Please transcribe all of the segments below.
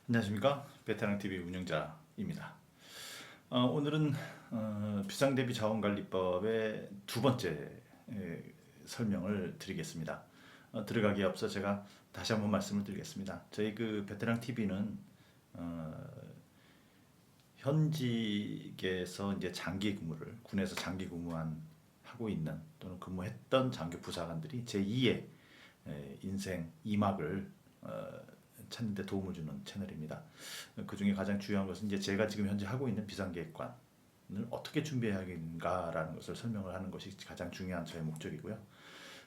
안녕하십니까, 베테랑TV 운영자입니다. 오늘은 비상대비 자원관리법의 두 번째 설명을 드리겠습니다. 들어가기에 앞서 제가 다시 한번 말씀을 드리겠습니다. 저희 그 베테랑TV는 현직에서 이제 장기 근무를, 군에서 장기 근무한 하고 있는 또는 근무했던 장교 부사관들이 제2의 인생 2막을 찾는 데 도움을 주는 채널입니다. 그 중에 가장 중요한 것은 이제 제가 지금 현재 하고 있는 비상계획관을 어떻게 준비해야겠는가라는 것을 설명을 하는 것이 가장 중요한 저의 목적이고요.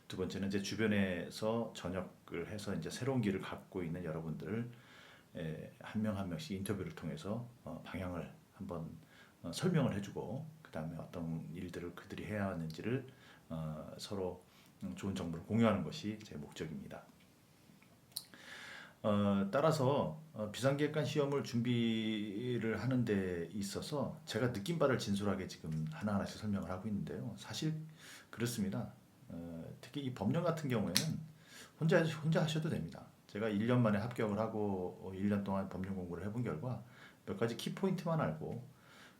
두 번째는 이제 주변에서 전역을 해서 이제 새로운 길을 갖고 있는 여러분들을 한 명 한 명씩 인터뷰를 통해서 방향을 한번 설명을 해주고, 그 다음에 어떤 일들을 그들이 해야 하는지를 서로 좋은 정보를 공유하는 것이 제 목적입니다. 따라서 비상계획관 시험을 준비를 하는 데 있어서 제가 느낀 바를 진솔하게 지금 하나하나씩 설명을 하고 있는데요. 사실 그렇습니다. 특히 이 법령 같은 경우에는 혼자 하셔도 됩니다. 제가 1년 만에 합격을 하고 1년 동안 법령 공부를 해본 결과 몇 가지 키포인트만 알고,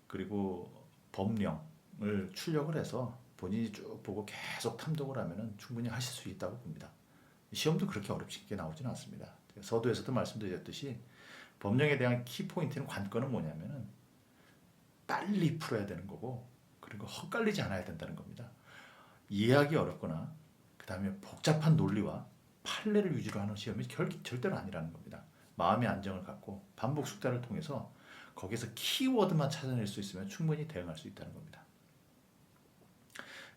그리고 법령을 출력을 해서 본인이 쭉 보고 계속 탐독을 하면 충분히 하실 수 있다고 봅니다. 시험도 그렇게 어렵게 나오지는 않습니다. 서두에서도 말씀드렸듯이 법령에 대한 키포인트는, 관건은 뭐냐면은 빨리 풀어야 되는 거고, 그리고 헛갈리지 않아야 된다는 겁니다. 이해하기 어렵거나 그 다음에 복잡한 논리와 판례를 위주로 하는 시험이 절대로 아니라는 겁니다. 마음의 안정을 갖고 반복 숙달을 통해서 거기서 키워드만 찾아낼 수 있으면 충분히 대응할 수 있다는 겁니다.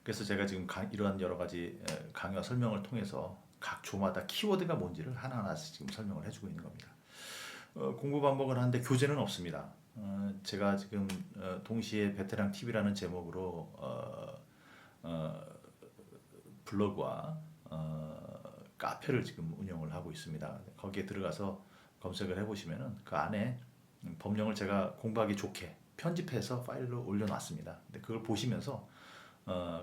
그래서 제가 지금 이러한 여러 가지 강의와 설명을 통해서 각 조마다 키워드가 뭔지를 하나하나씩 지금 설명을 해주고 있는 겁니다. 공부 반복을 하는데 교재는 없습니다. 제가 지금 동시에 베테랑 TV라는 제목으로 블로그와 카페를 지금 운영을 하고 있습니다. 거기에 들어가서 검색을 해보시면은 그 안에 법령을 제가 공부하기 좋게 편집해서 파일로 올려놨습니다. 근데 그걸 보시면서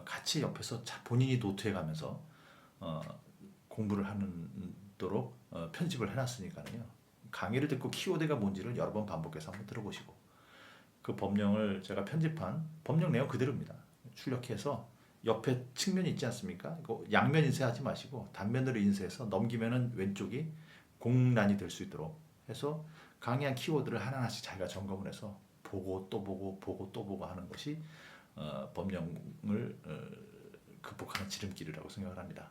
같이 옆에서 본인이 노트해 가면서 공부를 하도록 편집을 해놨으니까요. 강의를 듣고 키워드가 뭔지를 여러 번 반복해서 한번 들어보시고, 그 법령을 제가 편집한 법령 내용 그대로입니다. 출력해서 옆에 측면이 있지 않습니까? 이거 양면 인쇄하지 마시고 단면으로 인쇄해서 넘기면은 왼쪽이 공란이 될 수 있도록 해서 강의한 키워드를 하나하나씩 자기가 점검을 해서 보고 또 보고 보고 또 보고 하는 것이 법령을 극복하는 지름길이라고 생각을 합니다.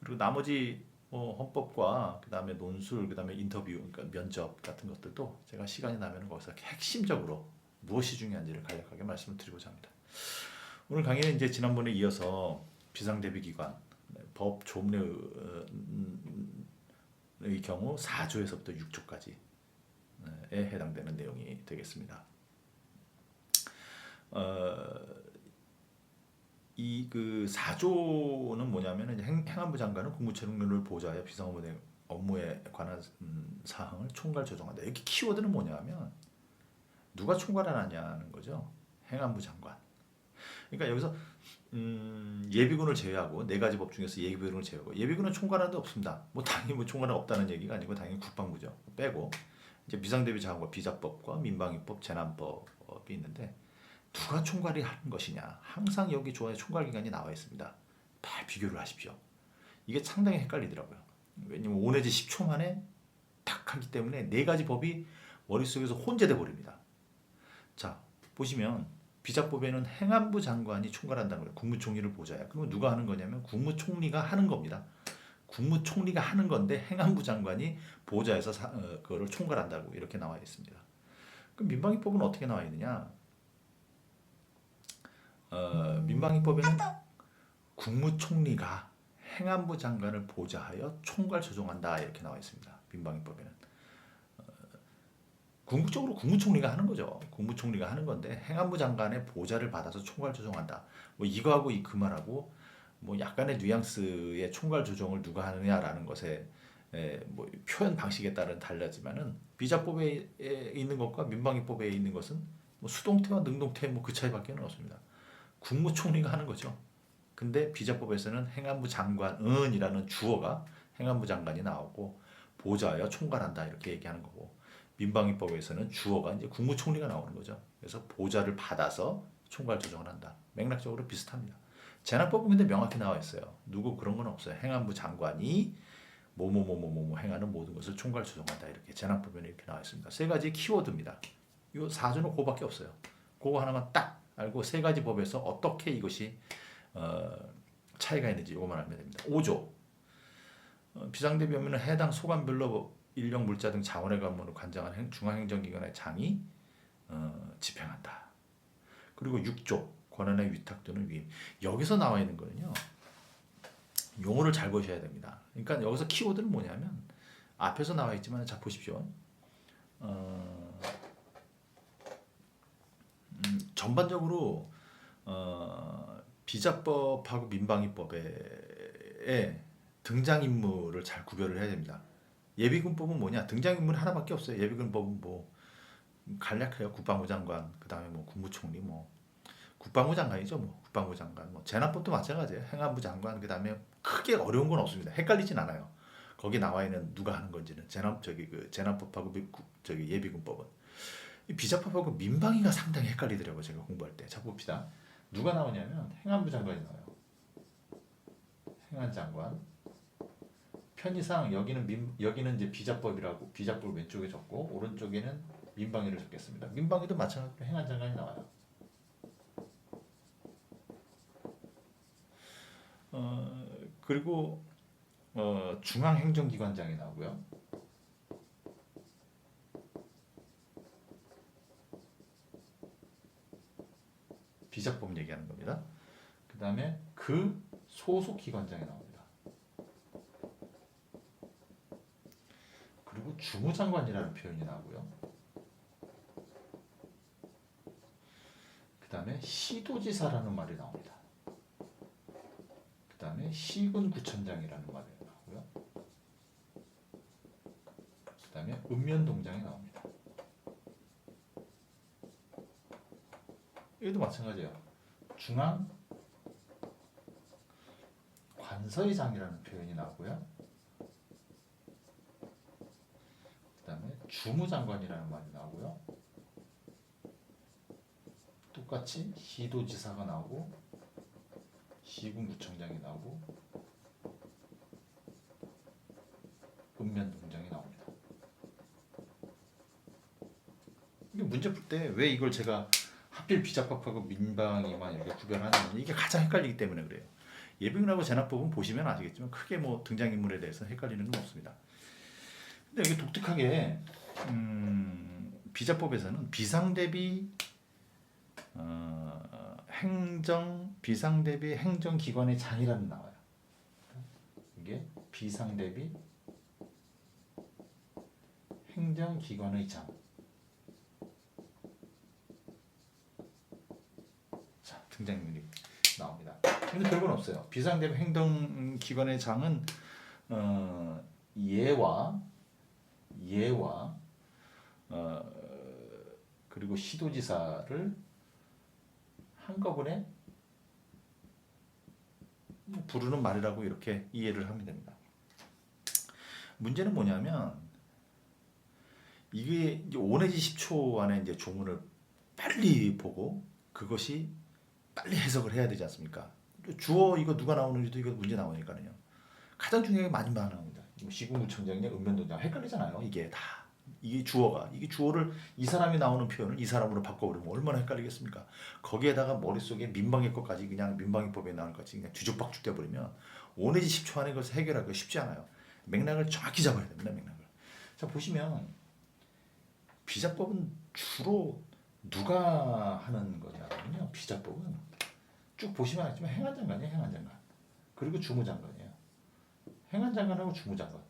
그리고 나머지 헌법과 그 다음에 논술, 그 다음에 인터뷰, 그러니까 면접 같은 것들도 제가 시간이 나면 거기서 핵심적으로 무엇이 중요한지를 간략하게 말씀을 드리고자 합니다. 오늘 강의는 이제 지난번에 이어서 비상대비기관 법 조문의 경우 4조에서부터 6조까지에 해당되는 내용이 되겠습니다. 이 그 4조는 뭐냐면, 행안부 장관은 국무총리를 보좌하여 비상업무의 업무에 관한 사항을 총괄 조정한다. 여기 키워드는 뭐냐면 누가 총괄하느냐는 거죠. 행안부 장관. 그러니까 여기서 예비군을 제외하고 네 가지 법 중에서 예비군을 제외하고, 예비군은 총괄하는 데 없습니다. 뭐 당연히 뭐 총괄은 없다는 얘기가 아니고 당연히 국방부죠. 빼고 이제 비상대비 자원과 비자법과 민방위법, 재난법이 있는데 누가 총괄이 하는 것이냐, 항상 여기 조항에 총괄기관이 나와 있습니다. 잘 비교를 하십시오. 이게 상당히 헷갈리더라고요. 왜냐면 5 내지 10초 만에 딱 하기 때문에 네 가지 법이 머릿속에서 혼재돼 버립니다. 자, 보시면 비자법에는 행안부 장관이 총괄한다는 거예요. 국무총리를 보좌해요. 그러면 누가 하는 거냐면 국무총리가 하는 겁니다. 국무총리가 하는 건데 행안부 장관이 보좌해서 그거를 총괄한다고 이렇게 나와 있습니다. 그럼 민방위법은 어떻게 나와 있느냐? 민방위법에는 국무총리가 행안부 장관을 보좌하여 총괄 조정한다 이렇게 나와 있습니다. 민방위법에는 궁극적으로 국무총리가 하는 거죠. 국무총리가 하는 건데 행안부 장관의 보좌를 받아서 총괄 조정한다. 뭐 이거하고 그 말하고 뭐 약간의 뉘앙스의 총괄 조정을 누가 하느냐라는 것에 뭐 표현 방식에 따른 달라지만은 비자법에 있는 것과 민방위법에 있는 것은 뭐 수동태와 능동태 뭐 그 차이밖에는 없습니다. 국무총리가 하는 거죠. 근데 비자법에서는 행안부 장관은이라는 주어가 행안부 장관이 나오고 보좌하여 총괄한다 이렇게 얘기하는 거고, 민방위법에서는 주어가 이제 국무총리가 나오는 거죠. 그래서 보좌를 받아서 총괄 조정을 한다. 맥락적으로 비슷합니다. 재난법은 근데 명확히 나와 있어요. 누구 그런 건 없어요. 행안부 장관이 뭐뭐뭐뭐뭐 행하는 모든 것을 총괄 조정한다. 이렇게 재난법에는 이렇게 나와 있습니다. 세 가지 키워드입니다. 이 4조는 그거밖에 없어요. 그거 하나만 딱 알고 세 가지 법에서 어떻게 이것이 차이가 있는지 이것만 알면 됩니다. 5조 비상대비하면 해당 소관별로 인력 물자 등 자원의 관문을 관장한 중앙행정기관의 장이 집행한다. 그리고 6조 권한의 위탁 또는 위임. 여기서 나와 있는 거는요. 용어를 잘 보셔야 됩니다. 그러니까 여기서 키워드는 뭐냐면 앞에서 나와 있지만 자 보십시오. 전반적으로 비자법하고 민방위법의 등장인물을 잘 구별을 해야 됩니다. 예비군법은 뭐냐? 등장인물 하나밖에 없어요. 예비군법은 뭐 간략해요. 국방부 장관, 그 다음에 뭐 국무총리, 뭐 국방부 장관이죠. 뭐 국방부 장관, 뭐 재난법도 마찬가지예요. 행안부 장관, 그 다음에 크게 어려운 건 없습니다. 헷갈리진 않아요. 거기 나와 있는 누가 하는 건지는 재난법하고 예비군법은 이 비자법하고 민방위가 상당히 헷갈리더라고요. 제가 공부할 때. 자 봅시다. 누가 나오냐면 행안부 장관이 나와요. 행안장관. 편의상 여기는 이제 비자법이라고 비자법 왼쪽에 적고 오른쪽에는 민방위를 적겠습니다. 민방위도 마찬가지로 행안장관이 나와요. 그리고 중앙행정기관장이 나오고요. 비자법 얘기하는 겁니다. 그 다음에 그 소속 기관장이 나옵니다. 그리고 주무장관이라는 표현이 나오고요. 그 다음에 시도지사라는 말이 나옵니다. 그 다음에 시군구청장이라는 말이 나오고요. 그 다음에 읍면동장이 나옵니다. 여기도 마찬가지예요. 중앙 관서의장이라는 표현이 나오고요. 그 다음에 주무장관이라는 말이 나오고요. 똑같이 시도지사가 나오고 시군구청장이 나오고 읍면동장이 나옵니다. 이게 문제 풀 때 왜 이걸 제가 하필 비자법하고 민방위만 이렇게 구별하냐면 이게 가장 헷갈리기 때문에 그래요. 예비군하고 재난법은 보시면 아시겠지만 크게 뭐 등장인물에 대해서 헷갈리는 건 없습니다. 근데 여기 독특하게 비자법에서는 비상대비 비상대비 행정기관의 장이라는 나와요. 이게 비상대비 행정기관의 장. 자, 등장인물이 나옵니다. 근데 별건 없어요. 비상대비 행정기관의 장은 예와 그리고 시도지사를 한꺼번에 부르는 말이라고 이렇게 이해를 하면 됩니다. 문제는 뭐냐면 이게 이제 5 내지 10초 안에 이제 조문을 빨리 보고 그것이 빨리 해석을 해야 되지 않습니까? 주어 이거 누가 나오는지도 이거 문제 나오니까요. 가장 중요한 게 많이 나옵니다. 시군구청장이냐 읍면동장 헷갈리잖아요. 이게 다 이게 주어를 이 사람이 나오는 표현을 이 사람으로 바꿔버리면 얼마나 헷갈리겠습니까? 거기에다가 머릿속에 민방위 것까지 그냥 민방위법에 나올 것까지 그냥 뒤죽박죽 돼버리면 5 내지 10초 안에 그것을 해결하기가 쉽지 않아요. 맥락을 정확히 잡아야 됩니다. 맥락을. 자 보시면 비자법은 주로 누가 하는 거냐면요. 비자법은 쭉 보시면 알지만 행안장관이에요. 행안장관. 그리고 주무장관이에요. 행안장관하고 주무장관.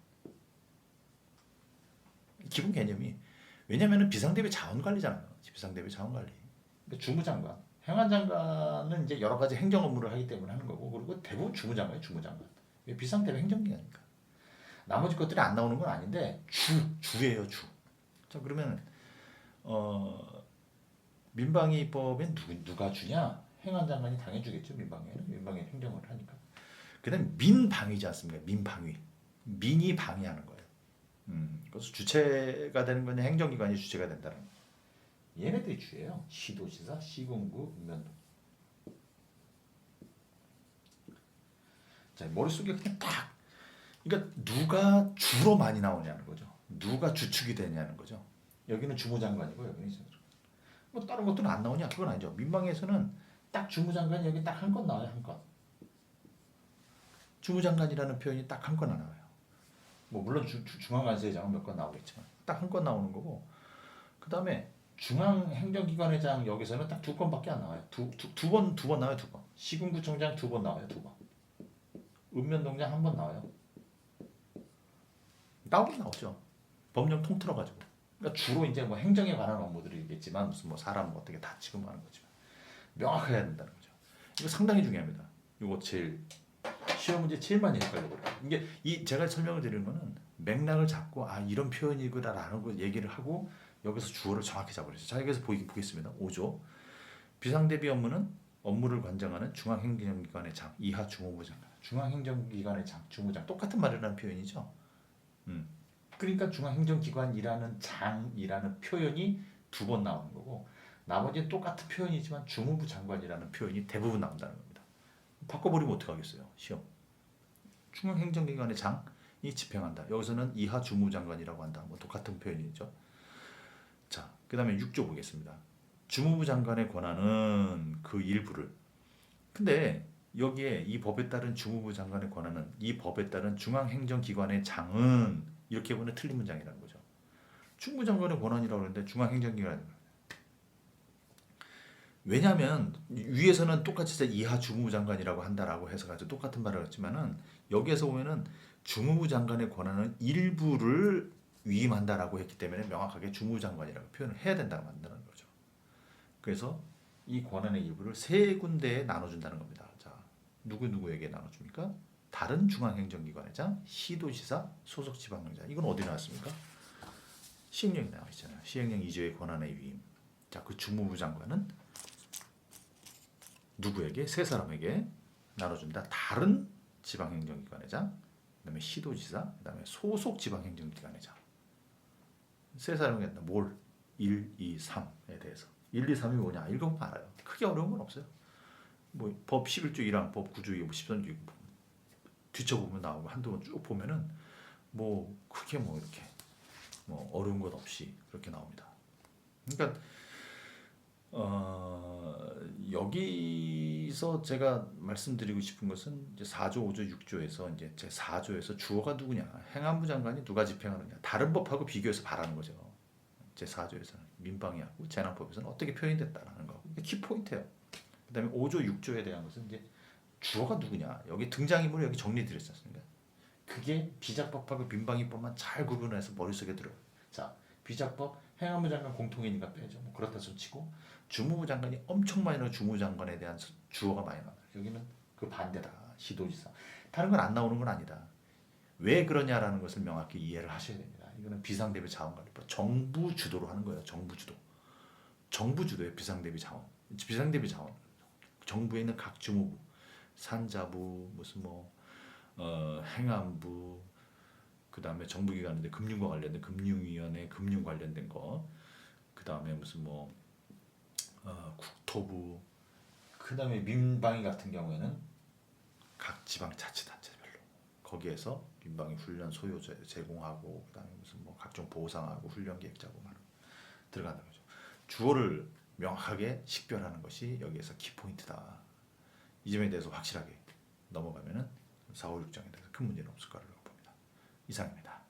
기본 개념이 왜냐면은 비상대비 자원관리잖아요. 비상대비 자원관리. 그러니까 주무장관. 행안장관은 이제 여러 가지 행정 업무를 하기 때문에 하는 거고 그리고 대부분 주무장관이에요. 주무장관. 비상대비 행정기관이니까. 나머지 것들이 안 나오는 건 아닌데 주예요. 주. 자 그러면 민방위법엔 누가 주냐? 행안장관이 당연히 주겠죠. 민방위는 행정을 하니까. 그다음 민방위지 않습니까? 민방위. 민이 방위하는 거예요. 그래서 주체가 되는 건 행정기관이 주체가 된다는 거죠. 얘네들이 주예요. 시도지사, 시군구, 읍면동. 자, 머릿속에 그냥 딱, 그러니까 누가 주로 많이 나오냐는 거죠. 누가 주축이 되냐는 거죠. 여기는 주무장관이고 여기는 이제 뭐 다른 것들은 안 나오냐? 그건 아니죠. 민방위에서는 딱 주무장관이 여기 딱 한 건 나와요. 한 건. 주무장관이라는 표현이 딱 한 건 나와요. 뭐 물론 중앙관세장은 몇 건 나오겠지만 딱 한 건 나오는 거고, 그 다음에 중앙행정기관회장 여기서는 딱 두 건밖에 안 나와요. 두 번 나와요. 두 번. 시군구청장 두 번 나와요. 두 번. 읍면동장 한 번 나와요. 나오긴 나오죠. 법령 통틀어 가지고. 그러니까 주로 이제 뭐 행정에 관한 업무들이겠지만 무슨 뭐 사람 뭐 어떻게 다치고 하는 거지만 명확해야 된다는 거죠. 이거 상당히 중요합니다. 이거 제일 시험 문제 제일 많이 헷갈려요. 이게 이 제가 설명을 드리는 거는 맥락을 잡고 아 이런 표현이구나라는 거 얘기를 하고 여기서 주어를 정확히 잡으랬어요. 자 여기서 보겠습니다. 5조 비상대비 업무는 업무를 관장하는 중앙행정기관의 장 이하 주무부 장관. 중앙행정기관의 장 주무장 똑같은 말이라는 표현이죠. 그러니까 중앙행정기관이라는 장이라는 표현이 두 번 나오는 거고 나머지는 똑같은 표현이지만 주무부 장관이라는 표현이 대부분 나온다는 겁니다. 바꿔버리면 어떡하겠어요? 시험. 중앙행정기관의 장이 집행한다. 여기서는 이하 주무장관이라고 한다. 뭐 똑같은 표현이죠. 자, 그 다음에 6조 보겠습니다. 주무부 장관의 권한은 그 일부를. 근데 여기에 이 법에 따른 주무부 장관의 권한은 이 법에 따른 중앙행정기관의 장은 이렇게 보면 틀린 문장이라는 거죠. 충무장관의 권한이라고 하는데 중앙행정기관 왜냐하면 위에서는 똑같이 이하 주무부 장관이라고 한다라고 해서 가지고 똑같은 말을 했지만은 여기에서 보면은 주무부 장관의 권한은 일부를 위임한다라고 했기 때문에 명확하게 주무부 장관이라고 표현을 해야 된다고 만드는 거죠. 그래서 이 권한의 일부를 세 군데에 나눠준다는 겁니다. 자, 누구에게 나눠줍니까? 다른 중앙행정기관의 장, 시도지사, 소속지방행장. 이건 어디 나왔습니까? 시행령이 나와 있잖아요. 시행령 2조의 권한의 위임. 자, 그 주무부 장관은 누구에게? 세 사람에게 나눠준다. 다른 지방행정기관의 장, 그다음에 시도지사, 그다음에 소속지방행정기관의 장. 세 사람에게 뭘? 1, 2, 3에 대해서. 1, 2, 3이 뭐냐? 읽어보면 알아요. 크게 어려운 건 없어요. 뭐 법 11조 1항, 법 9조 2, 13조 뒤쳐보면 나오고 한두 번 쭉 보면은 뭐 크게 뭐 이렇게 뭐 어려운 것 없이 그렇게 나옵니다. 그러니까 여기서 제가 말씀드리고 싶은 것은 이제 4조, 5조, 6조에서 이제 제 4조에서 주어가 누구냐, 행안부 장관이 누가 집행하느냐, 다른 법하고 비교해서 바라는 거죠. 제 4조에서는 민방위하고 재난법에서는 어떻게 표현됐다라는 거. 이게 키포인트예요. 그다음에 5조, 6조에 대한 것은 이제 주어가 누구냐, 여기 등장인물을 여기 정리드렸지 않습니까? 그게 비작법하고 민방위법만 잘 구분해서 머릿속에 들어요. 자, 비작법 행안부 장관 공통이니까 빼죠. 뭐 그렇다 좀 치고 주무부 장관이 엄청 많이 나와. 주무부 장관에 대한 주어가 많이 나와요. 여기는 그 반대다. 시도지사. 다른 건 안 나오는 건 아니다. 왜 그러냐라는 것을 명확히 이해를 하셔야 됩니다. 이거는 비상대비 자원관리법 정부 주도로 하는 거예요. 정부 주도. 정부 주도의 비상대비 자원. 비상대비 자원. 정부에 있는 각 주무부, 산자부, 무슨 뭐 행안부, 그 다음에 정부기관인데 금융과 관련된 금융위원회, 금융 관련된 거, 그 다음에 무슨 뭐 국토부, 그 다음에 민방위 같은 경우에는 각 지방자치단체별로 거기에서 민방위 훈련 소요 제공하고, 그 다음에 무슨 뭐 각종 보상하고 훈련 계획 작업하는 들어간다는 거죠. 주어를 명확하게 식별하는 것이 여기에서 키포인트다. 이 점에 대해서 확실하게 넘어가면은 4, 5, 6장에 대해서 큰 문제는 없을 거라고 봅니다. 이상입니다.